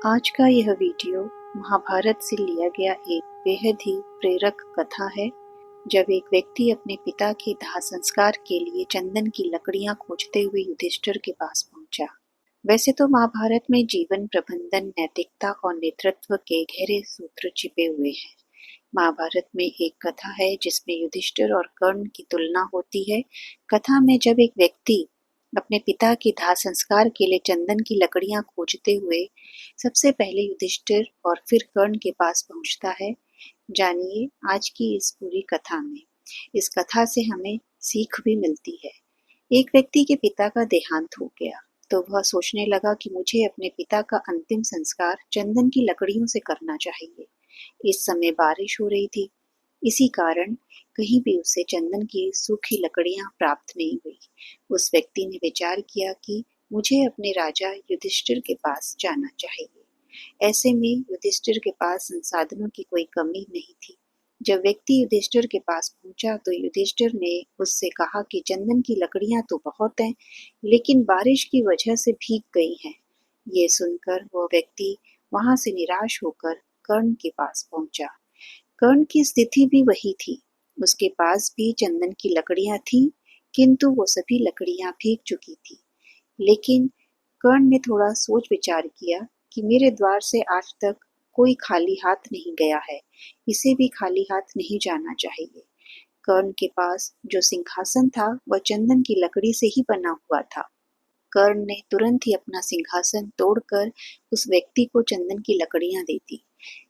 आज का यह वीडियो महाभारत से लिया गया एक बेहद ही प्रेरक कथा है। जब एक व्यक्ति अपने पिता के दाह संस्कार के लिए चंदन की लकड़ियां खोजते हुए युधिष्ठिर के पास पहुंचा। वैसे तो महाभारत में जीवन प्रबंधन, नैतिकता और नेतृत्व के गहरे सूत्र छिपे हुए हैं। महाभारत में एक कथा है जिसमें युधिष्ठिर और कर्ण की तुलना होती है। कथा में जब एक व्यक्ति अपने पिता के दाह संस्कार के लिए चंदन की लकड़ियां खोजते हुए सबसे पहले युधिष्ठिर और फिर कर्ण के पास पहुंचता है। जानिए आज की इस पूरी कथा में। इस कथा से हमें सीख भी मिलती है। एक व्यक्ति के पिता का देहांत हो गया तो वह सोचने लगा कि मुझे अपने पिता का अंतिम संस्कार चंदन की लकड़ियों से करना चाहिए। इस समय बारिश हो रही थी, इसी कारण कहीं भी उसे चंदन की सूखी लकड़ियां प्राप्त नहीं हुई। उस व्यक्ति ने विचार किया कि मुझे अपने राजा युधिष्ठिर के पास जाना चाहिए। ऐसे में युधिष्ठिर के पास संसाधनों की कोई कमी नहीं थी। जब व्यक्ति युधिष्ठिर के पास पहुंचा तो युधिष्ठिर ने उससे कहा कि चंदन की लकड़ियां तो बहुत हैं, लेकिन बारिश की वजह से भीग गई हैं। ये सुनकर वह व्यक्ति वहां से निराश होकर कर्ण के पास पहुंचा। कर्ण की स्थिति भी वही थी। उसके पास भी चंदन की लकड़ियां थीं, किंतु वो सभी लकड़ियां भीग चुकी थी। लेकिन कर्ण ने थोड़ा सोच विचार किया कि मेरे द्वार से आज तक कोई खाली हाथ नहीं गया है, इसे भी खाली हाथ नहीं जाना चाहिए। कर्ण के पास जो सिंहासन था वह चंदन की लकड़ी से ही बना हुआ था। कर्ण ने तुरंत ही अपना सिंहासन तोड़कर उस व्यक्ति को चंदन की लकड़ियां दे दी।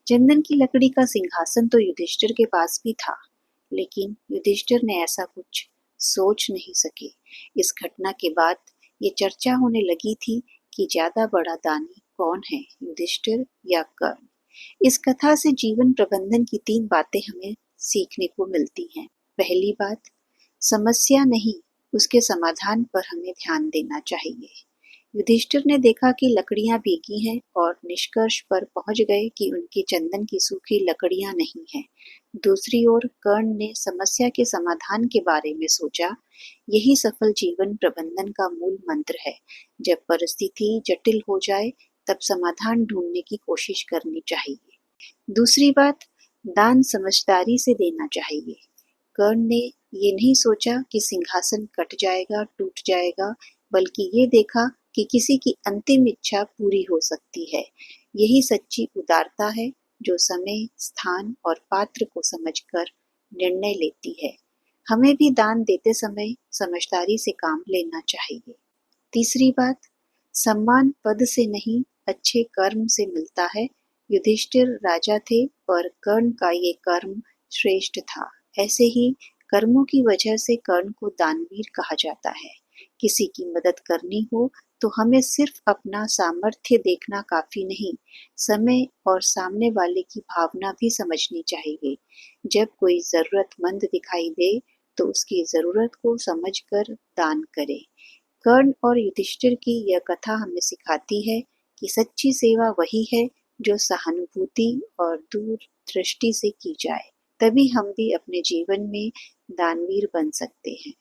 चंदन की लकड़ी का सिंहासन तो युधिष्ठिर के पास भी था, लेकिन युधिष्ठिर ने ऐसा कुछ सोच नहीं सके। इस घटना के बाद ये चर्चा होने लगी थी कि ज्यादा बड़ा दानी कौन है, युधिष्ठिर या कर्ण। इस कथा से जीवन प्रबंधन की 3 बातें हमें सीखने को मिलती हैं। पहली बात, समस्या नहीं, उसके समाधान पर हमें ध्यान देना चाहिए। युधिष्ठिर ने देखा कि लकड़ियां भीगी हैं और निष्कर्ष पर पहुंच गए कि उनकी चंदन की सूखी लकड़ियां नहीं हैं। दूसरी ओर कर्ण ने समस्या के समाधान के बारे में सोचा। यही सफल जीवन प्रबंधन का मूल मंत्र है। जब परिस्थिति जटिल हो जाए तब समाधान ढूंढने की कोशिश करनी चाहिए। दूसरी बात, दान समझदारी से देना चाहिए। कर्ण ने ये नहीं सोचा कि सिंहासन कट जाएगा, टूट जाएगा, बल्कि ये देखा कि किसी की अंतिम इच्छा पूरी हो सकती है। यही सच्ची उदारता है जो समय, स्थान और पात्र को समझकर निर्णय लेती है। हमें भी दान देते समय समझदारी से काम लेना चाहिए। तीसरी बात, सम्मान पद से नहीं अच्छे कर्म से मिलता है। युधिष्ठिर राजा थे पर कर्ण का ये कर्म श्रेष्ठ था। ऐसे ही कर्मों की वजह से कर्ण को दानवीर कहा जाता है। किसी की मदद करनी हो तो हमें सिर्फ अपना सामर्थ्य देखना काफी नहीं, समय और सामने वाले की भावना भी समझनी चाहिए। जब कोई जरूरतमंद दिखाई दे तो उसकी जरूरत को समझकर दान करें। कर्ण और युधिष्ठिर की यह कथा हमें सिखाती है कि सच्ची सेवा वही है जो सहानुभूति और दूरदृष्टि से की जाए। तभी हम भी अपने जीवन में दानवीर बन सकते हैं।